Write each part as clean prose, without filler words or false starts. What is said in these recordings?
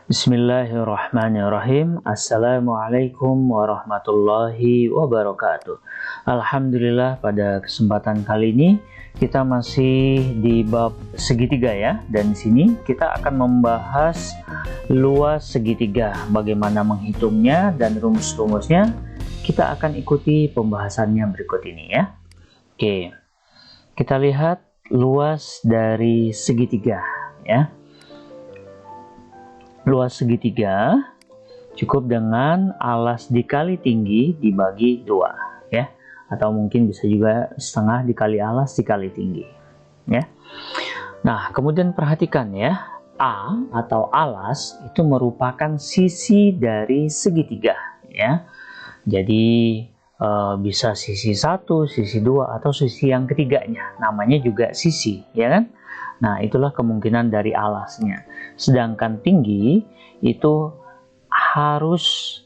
Bismillahirrahmanirrahim. Assalamualaikum warahmatullahi wabarakatuh. Alhamdulillah, pada kesempatan kali ini kita masih di bab segitiga ya. Dan di sini kita akan membahas luas segitiga, bagaimana menghitungnya dan rumus-rumusnya. Kita akan ikuti pembahasannya berikut ini ya. Oke. Kita lihat luas dari segitiga ya. Luas segitiga cukup dengan alas dikali tinggi dibagi 2 ya, atau mungkin bisa juga setengah dikali alas dikali tinggi ya. Nah, kemudian perhatikan ya, A atau alas itu merupakan sisi dari segitiga ya. Jadi bisa sisi 1, sisi 2, atau sisi yang ketiganya, namanya juga sisi ya kan. Nah, itulah kemungkinan dari alasnya. Sedangkan tinggi itu harus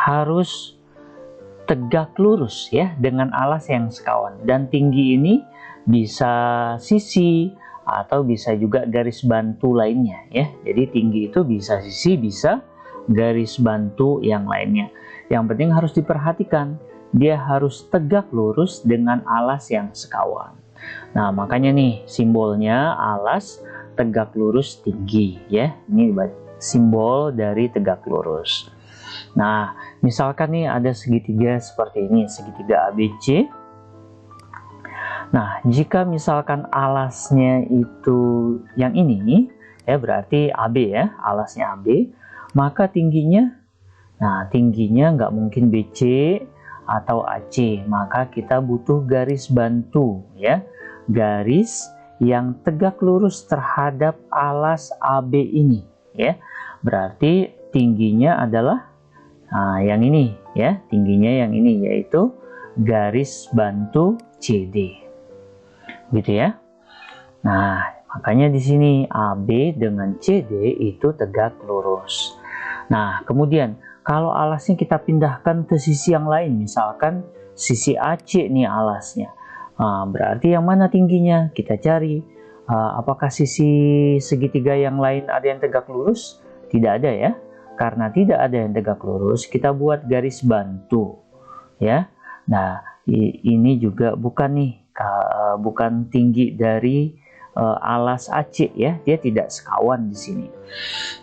harus tegak lurus ya dengan alas yang sekawan. Dan tinggi ini bisa sisi atau bisa juga garis bantu lainnya ya. Jadi tinggi itu bisa sisi, bisa garis bantu yang lainnya. Yang penting harus diperhatikan, dia harus tegak lurus dengan alas yang sekawan. Nah, makanya nih simbolnya alas tegak lurus tinggi ya. Ini simbol dari tegak lurus. Nah, misalkan nih ada segitiga seperti ini, segitiga ABC. Nah, jika misalkan alasnya itu yang ini ya, berarti AB ya, alasnya AB, maka tingginya, nah tingginya nggak mungkin BC atau AC, maka kita butuh garis bantu ya, garis yang tegak lurus terhadap alas AB ini ya. Berarti tingginya adalah yang ini ya, tingginya yang ini, yaitu garis bantu CD gitu ya. Nah, makanya di sini AB dengan CD itu tegak lurus. Nah, kemudian kalau alasnya kita pindahkan ke sisi yang lain, misalkan sisi AC nih alasnya, berarti yang mana tingginya? Kita cari. Apakah sisi segitiga yang lain ada yang tegak lurus? Tidak ada ya. Karena tidak ada yang tegak lurus, kita buat garis bantu ya. Nah, ini juga bukan nih, bukan tinggi dari alas AC ya. Dia tidak sekawan di sini.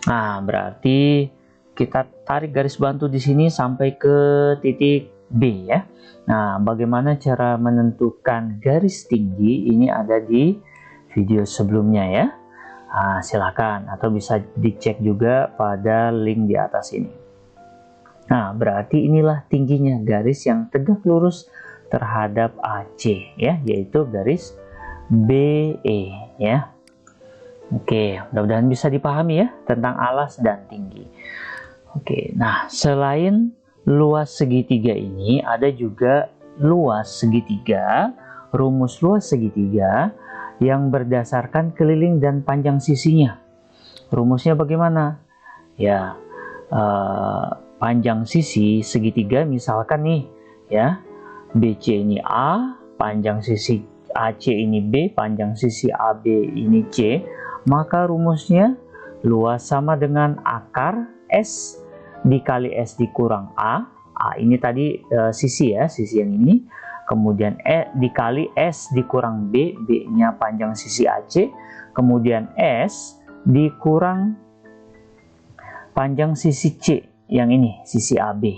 Nah, berarti kita tarik garis bantu di sini sampai ke titik B ya. Nah, bagaimana cara menentukan garis tinggi? Ini ada di video sebelumnya ya. Silakan, atau bisa dicek juga pada link di atas ini. Nah, berarti inilah tingginya garis yang tegak lurus terhadap AC ya, yaitu garis BE ya. Oke, mudah-mudahan bisa dipahami ya tentang alas dan tinggi. Oke, nah selain luas segitiga ini, ada juga luas segitiga, rumus luas segitiga yang berdasarkan keliling dan panjang sisinya. Rumusnya bagaimana? Ya, panjang sisi segitiga misalkan nih ya, BC ini A, panjang sisi AC ini B, panjang sisi AB ini C, maka rumusnya luas sama dengan akar S dikali S dikurang A. A ini tadi sisi ya, sisi yang ini. Kemudian E dikali S dikurang B, B-nya panjang sisi AC. Kemudian S dikurang panjang sisi C, yang ini, sisi AB.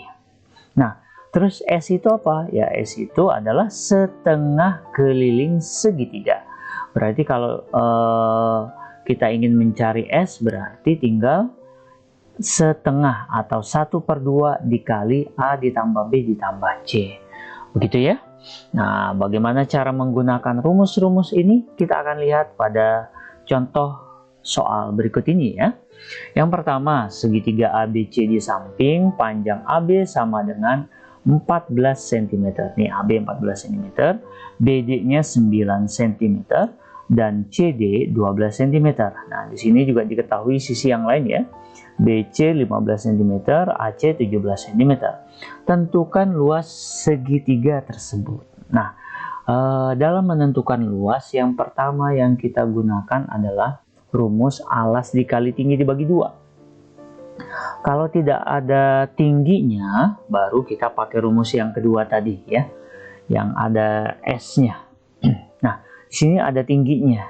Nah, terus S itu apa? Ya, S itu adalah setengah keliling segitiga. Berarti kalau kita ingin mencari S, berarti tinggal setengah atau 1/2 dikali A ditambah B ditambah C. Begitu ya. Nah, bagaimana cara menggunakan rumus-rumus ini? Kita akan lihat pada contoh soal berikut ini ya. Yang pertama, segitiga ABC di samping, panjang AB sama dengan 14 cm. Nih, AB 14 cm, BD-nya 9 cm, dan CD 12 cm. Nah, di sini juga diketahui sisi yang lain ya. BC 15 cm, AC 17 cm. Tentukan luas segitiga tersebut. Nah, dalam menentukan luas, yang pertama yang kita gunakan adalah rumus alas dikali tinggi dibagi 2. Kalau tidak ada tingginya, baru kita pakai rumus yang kedua tadi ya, yang ada S-nya. Nah, di sini ada tingginya.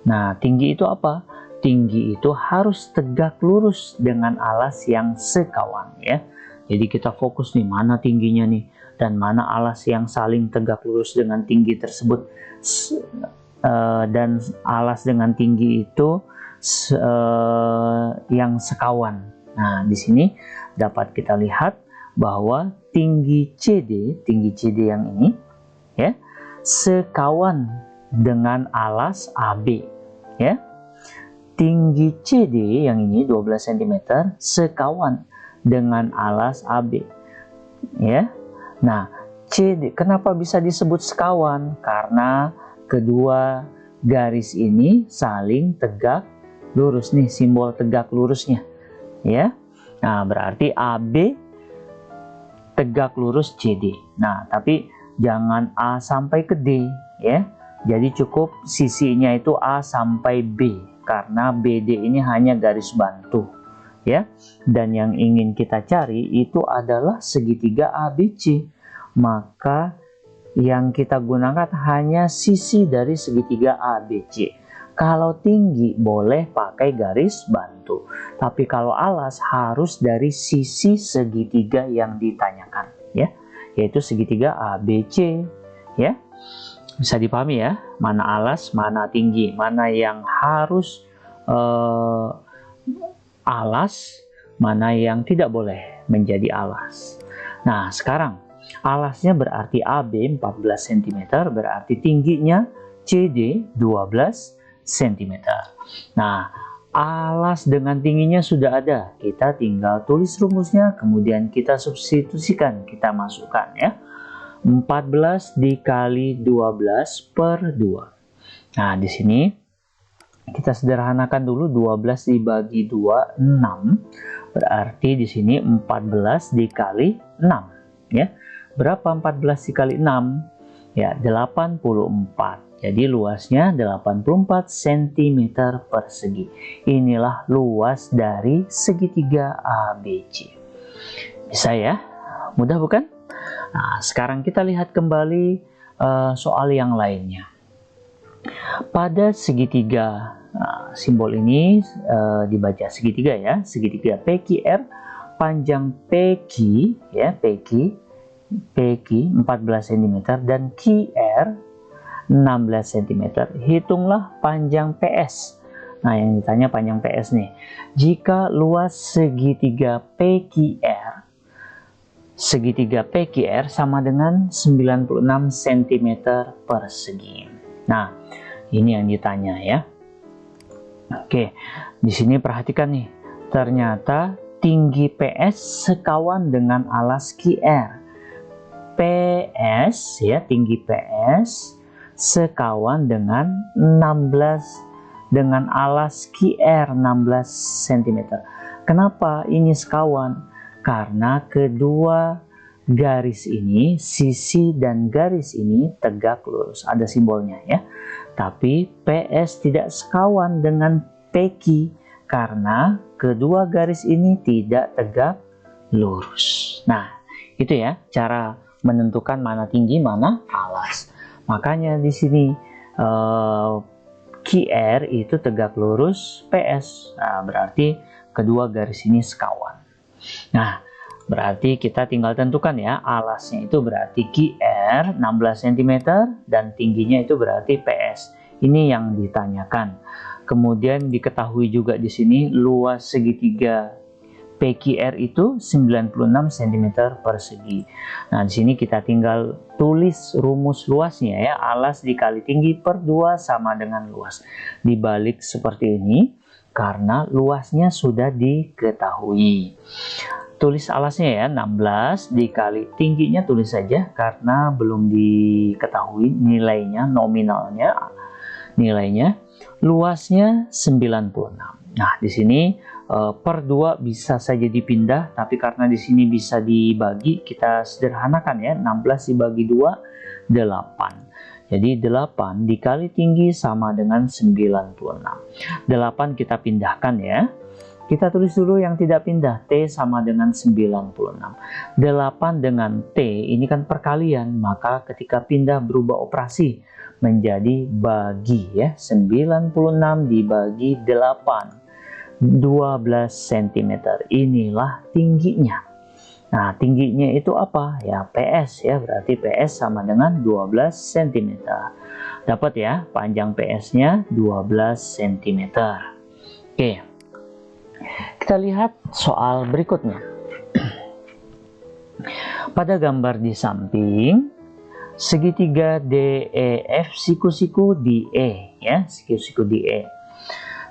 Nah, tinggi itu apa? Tinggi itu harus tegak lurus dengan alas yang sekawan ya. Jadi kita fokus nih, mana tingginya nih, dan mana alas yang saling tegak lurus dengan tinggi tersebut. Dan alas dengan tinggi itu yang sekawan. Nah, di sini dapat kita lihat bahwa tinggi CD yang ini ya, sekawan dengan alas AB ya. Tinggi CD yang ini 12 cm sekawan dengan alas AB ya. Nah, CD kenapa bisa disebut sekawan? Karena kedua garis ini saling tegak lurus nih, simbol tegak lurusnya ya. Nah, berarti AB tegak lurus CD. Nah, tapi jangan A sampai ke D ya. Jadi cukup sisinya itu A sampai B, karena BD ini hanya garis bantu ya. Dan yang ingin kita cari itu adalah segitiga ABC. Maka yang kita gunakan hanya sisi dari segitiga ABC. Kalau tinggi boleh pakai garis bantu, tapi kalau alas harus dari sisi segitiga yang ditanyakan ya, yaitu segitiga ABC ya. Bisa dipahami ya, mana alas, mana tinggi, mana yang harus alas, mana yang tidak boleh menjadi alas. Nah, sekarang alasnya berarti AB 14 cm, berarti tingginya CD 12 cm. Nah, alas dengan tingginya sudah ada, kita tinggal tulis rumusnya, kemudian kita substitusikan, kita masukkan ya. 14 dikali 12 per 2. Nah, di sini kita sederhanakan dulu, 12 dibagi 2, 6. Berarti di sini 14 dikali 6 ya. Berapa 14 dikali 6? Ya, 84. Jadi luasnya 84 cm persegi. Inilah luas dari segitiga ABC. Bisa ya? Mudah bukan? Nah, sekarang kita lihat kembali soal yang lainnya. Pada segitiga, simbol ini dibaca segitiga ya, segitiga PQR, panjang PQ ya, PQ 14 cm dan QR 16 cm. Hitunglah panjang PS. Nah, yang ditanya panjang PS nih. Jika luas segitiga PQR sama dengan 96 cm persegi. Nah, ini yang ditanya ya. Oke, di sini perhatikan nih. Ternyata tinggi PS sekawan dengan alas QR. PS ya, tinggi PS sekawan dengan 16 dengan alas QR 16 cm. Kenapa ini sekawan? Karena kedua garis ini, sisi dan garis ini tegak lurus, ada simbolnya ya. Tapi PS tidak sekawan dengan PQ karena kedua garis ini tidak tegak lurus. Nah, itu ya cara menentukan mana tinggi, mana alas. Makanya di sini QR itu tegak lurus PS. Nah, berarti kedua garis ini sekawan. Nah, berarti kita tinggal tentukan ya, alasnya itu berarti QR 16 cm dan tingginya itu berarti PS. Ini yang ditanyakan. Kemudian diketahui juga di sini luas segitiga PQR itu 96 cm persegi. Nah, di sini kita tinggal tulis rumus luasnya ya, alas dikali tinggi per 2 sama dengan luas. Dibalik seperti ini karena luasnya sudah diketahui. Tulis alasnya ya, 16 dikali tingginya tulis saja karena belum diketahui nilainya, nominalnya, nilainya. Luasnya 96. Nah, di sini per 2 bisa saja dipindah, tapi karena di sini bisa dibagi, kita sederhanakan ya, 16 dibagi 2, 8. Jadi 8 dikali tinggi sama dengan 96. 8 kita pindahkan ya. Kita tulis dulu yang tidak pindah, T sama dengan 96. 8 dengan T ini kan perkalian, maka ketika pindah berubah operasi menjadi bagi ya. 96 dibagi 8, 12 cm. Inilah tingginya. Nah, tingginya itu apa? Ya, PS ya, berarti PS sama dengan 12 cm. Dapat ya, panjang PS-nya 12 cm. Oke. Kita lihat soal berikutnya. Pada gambar di samping, segitiga DEF siku-siku di E ya, siku-siku di E.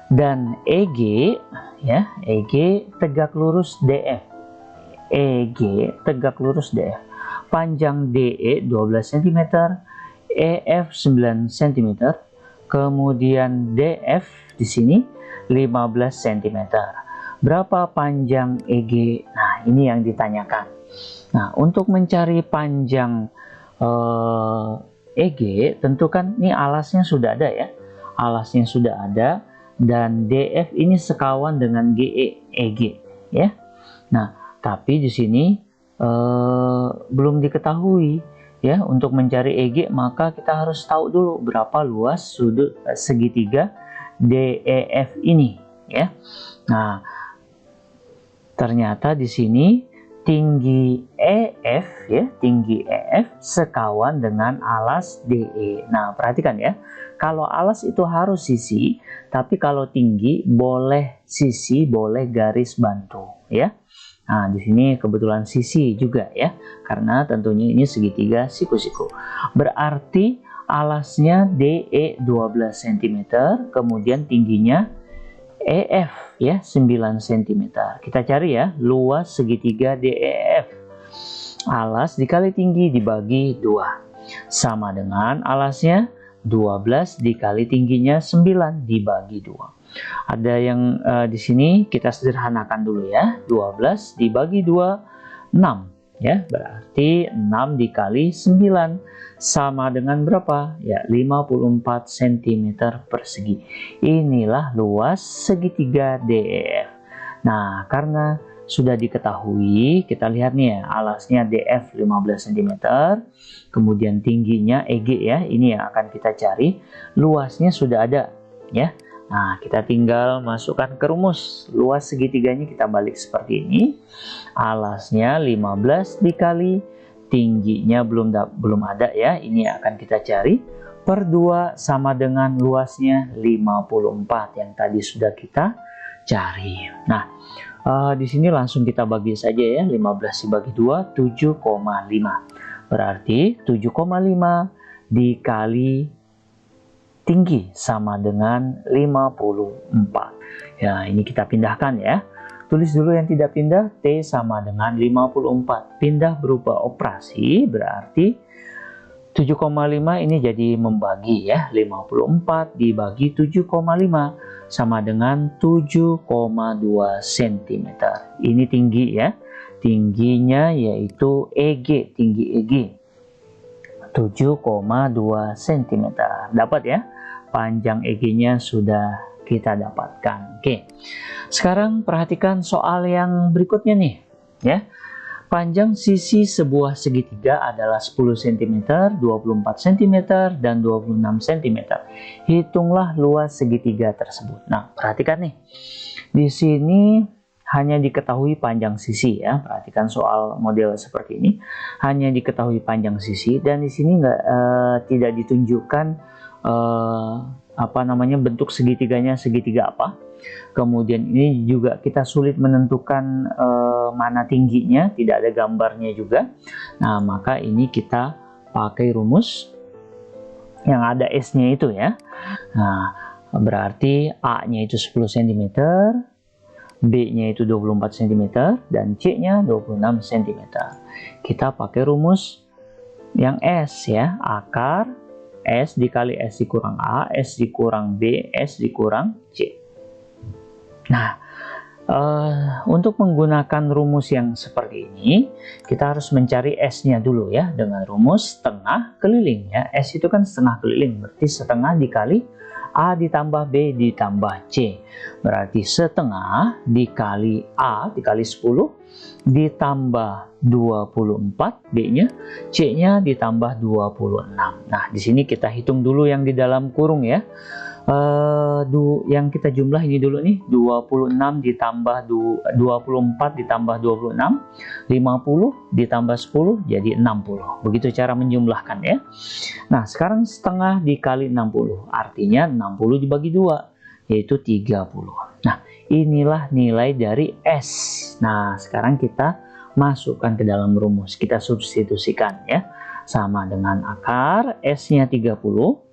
Dan EG ya, EG tegak lurus DF. EG tegak lurus DF. Panjang DE 12 cm, EF 9 cm, kemudian DF di sini 15 cm. Berapa panjang EG? Nah, ini yang ditanyakan. Nah, untuk mencari panjang EG, tentu kan ini alasnya sudah ada ya. Alasnya sudah ada dan DF ini sekawan dengan GE, EG ya. Nah, tapi di sini belum diketahui ya. Untuk mencari EG maka kita harus tahu dulu berapa luas sudut segitiga DEF ini ya. Nah, ternyata di sini tinggi EF ya, tinggi EF sekawan dengan alas DE. Nah, perhatikan ya. Kalau alas itu harus sisi, tapi kalau tinggi boleh sisi, boleh garis bantu ya. Nah, di sini kebetulan sisi juga ya, karena tentunya ini segitiga siku-siku. Berarti alasnya DE 12 cm, kemudian tingginya EF ya 9 cm. Kita cari ya luas segitiga DEF. Alas dikali tinggi dibagi 2 sama dengan alasnya 12 dikali tingginya 9 dibagi 2. Ada yang di sini kita sederhanakan dulu ya. 12 dibagi 2 6 ya. Berarti 6 dikali 9 sama dengan berapa? Ya, 54 cm persegi. Inilah luas segitiga DEF. Nah, karena sudah diketahui, kita lihat nih ya, alasnya DF 15 cm, kemudian tingginya EG ya, ini yang akan kita cari. Luasnya sudah ada ya. Nah, kita tinggal masukkan ke rumus. Luas segitiganya kita balik seperti ini. Alasnya 15 dikali tingginya belum ada ya, ini akan kita cari per 2 sama dengan luasnya 54 yang tadi sudah kita cari. Nah, di sini langsung kita bagi saja ya, 15 dibagi 2 7,5. Berarti 7,5 dikali tinggi sama dengan 54. Ya, ini kita pindahkan ya. Tulis dulu yang tidak pindah, T sama dengan 54. Pindah berupa operasi, berarti 7,5 ini jadi membagi ya. 54 dibagi 7,5 sama dengan 7,2 cm. Ini tinggi ya. Tingginya yaitu EG, tinggi EG. 7,2 cm. Dapat ya? Panjang EG-nya sudah kita dapatkan. Oke. Sekarang perhatikan soal yang berikutnya nih, ya. Panjang sisi sebuah segitiga adalah 10 cm, 24 cm, dan 26 cm. Hitunglah luas segitiga tersebut. Nah, perhatikan nih. Di sini hanya diketahui panjang sisi ya. Perhatikan soal model seperti ini. Hanya diketahui panjang sisi dan di sini tidak ditunjukkan bentuk segitiganya segitiga apa. Kemudian ini juga kita sulit menentukan mana tingginya, tidak ada gambarnya juga. Nah, maka ini kita pakai rumus yang ada S-nya itu ya. Nah, berarti A-nya itu 10 cm, B-nya itu 24 cm, dan C-nya 26 cm. Kita pakai rumus yang S ya, akar S dikali S dikurang A, S dikurang B, S dikurang C. Nah, Untuk menggunakan rumus yang seperti ini, kita harus mencari S-nya dulu ya, dengan rumus setengah keliling ya. S itu kan setengah keliling, berarti setengah dikali A ditambah B ditambah C. Berarti setengah dikali A dikali 10 ditambah 24, B-nya, C-nya ditambah 26. Nah, di sini kita hitung dulu yang di dalam kurung ya. Yang kita jumlah ini dulu nih, 26 ditambah 24 ditambah 26, 50 ditambah 10 jadi 60. Begitu cara menjumlahkan ya. Nah, sekarang setengah dikali 60, artinya 60 dibagi 2, yaitu 30. Nah, inilah nilai dari S. Nah, sekarang kita masukkan ke dalam rumus, kita substitusikan ya. Sama dengan akar, S-nya 30,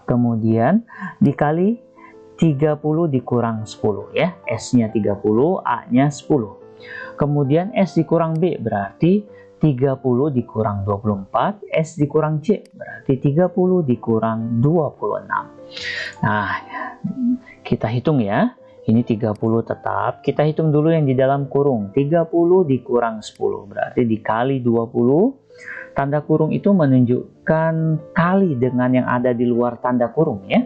kemudian dikali 30 dikurang 10 ya. S-nya 30, A-nya 10. Kemudian S dikurang B berarti 30 dikurang 24, S dikurang C berarti 30 dikurang 26. Nah, kita hitung ya. Ini 30 tetap. Kita hitung dulu yang di dalam kurung. 30 dikurang 10 berarti dikali 20. Tanda kurung itu menunjukkan kali dengan yang ada di luar tanda kurung ya.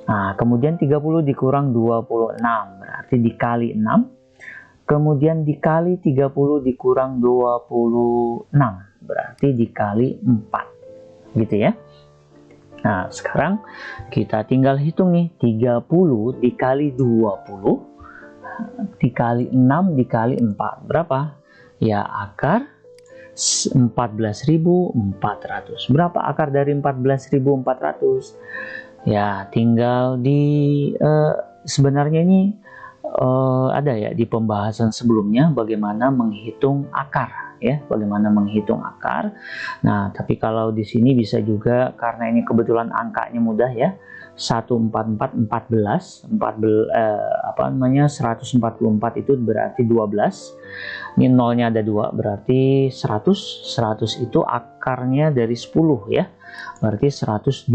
Nah, kemudian 30 dikurang 26 berarti dikali 6. Kemudian dikali 30 dikurang 26 berarti dikali 4. Gitu ya. Nah, sekarang kita tinggal hitung nih, 30 dikali 20 dikali 6 dikali 4 berapa? Ya, akar 14.400. Berapa akar dari 14.400? Ya, tinggal di sebenarnya ini ada ya di pembahasan sebelumnya bagaimana menghitung akar ya, bagaimana menghitung akar. Nah, tapi kalau di sini bisa juga karena ini kebetulan angkanya mudah ya. 144 14 144 itu berarti 12. Ini nolnya ada 2 berarti 100 itu akarnya dari 10 ya. Berarti 120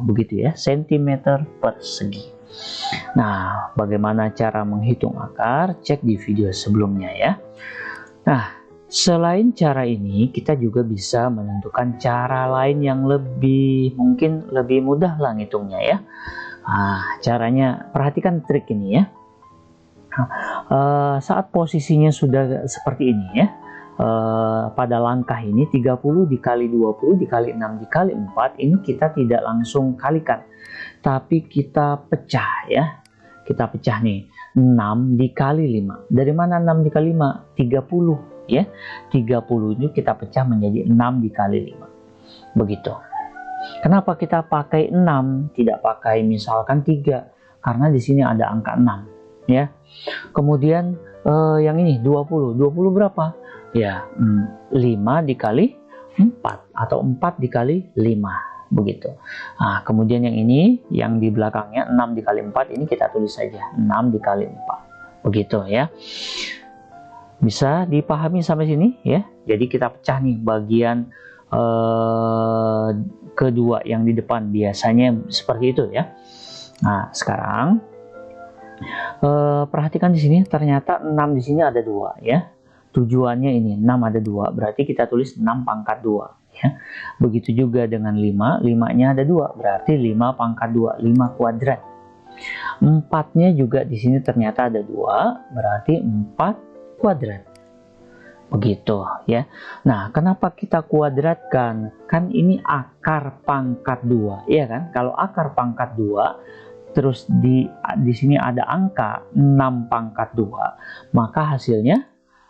begitu ya, cm persegi. Nah, bagaimana cara menghitung akar? Cek di video sebelumnya ya. Nah, selain cara ini, kita juga bisa menentukan cara lain yang mungkin lebih mudah lah ngitungnya ya. Nah, caranya, perhatikan trik ini ya. Saat posisinya sudah seperti ini ya, pada langkah ini 30 dikali 20 dikali 6 dikali 4, ini kita tidak langsung kalikan, tapi kita pecah ya. Kita pecah nih, 6 dikali 5. Dari mana 6 dikali 5? 30. Ya, 30 ini kita pecah menjadi 6 dikali 5. Begitu. Kenapa kita pakai 6, tidak pakai misalkan 3? Karena di sini ada angka 6, ya. Kemudian yang ini 20. 20 berapa? Ya, 5 dikali 4 atau 4 dikali 5. Begitu. Nah, kemudian yang ini yang di belakangnya 6 dikali 4 ini kita tulis saja 6 dikali 4. Begitu ya. Bisa dipahami sampai sini ya. Jadi kita pecah nih bagian kedua yang di depan, biasanya seperti itu ya. Nah, sekarang perhatikan di sini ternyata 6 di sini ada 2 ya. Tujuannya ini 6 ada 2 berarti kita tulis 6 pangkat 2 ya. Begitu juga dengan 5, 5-nya ada 2 berarti 5 pangkat 2, 5 kuadrat. 4-nya juga di sini ternyata ada 2 berarti 4 kuadrat. Begitu ya. Nah, kenapa kita kuadratkan? Kan ini akar pangkat 2, ya kan? Kalau akar pangkat 2 terus di sini ada angka 6 pangkat 2, maka hasilnya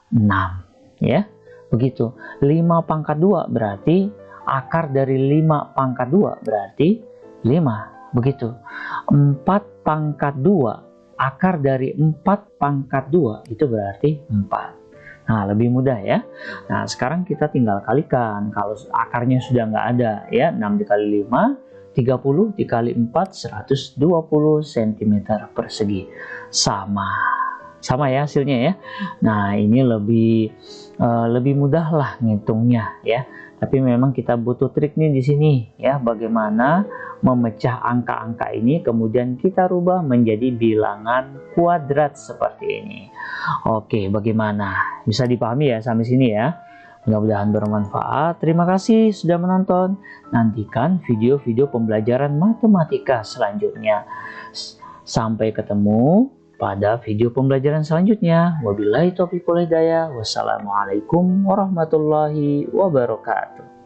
6 ya. Begitu. 5 pangkat 2 berarti akar dari 5 pangkat 2 berarti 5. Begitu. 4 pangkat 2 akar dari 4 pangkat 2 itu berarti 4. Nah, lebih mudah ya. Nah, sekarang kita tinggal kalikan. Kalau akarnya sudah nggak ada ya, 6 dikali 5, 30 dikali 4, 120 cm persegi. Sama. sama ya hasilnya ya. Nah, ini lebih mudah lah ngitungnya ya. Tapi memang kita butuh trik nih di sini ya, bagaimana memecah angka-angka ini kemudian kita rubah menjadi bilangan kuadrat seperti ini. Oke, bagaimana? Bisa dipahami ya sampai sini ya? Mudah-mudahan bermanfaat. Terima kasih sudah menonton. Nantikan video-video pembelajaran matematika selanjutnya. Sampai ketemu pada video pembelajaran selanjutnya. Wabillahi taufiq wal hidayah. Wassalamualaikum warahmatullahi wabarakatuh.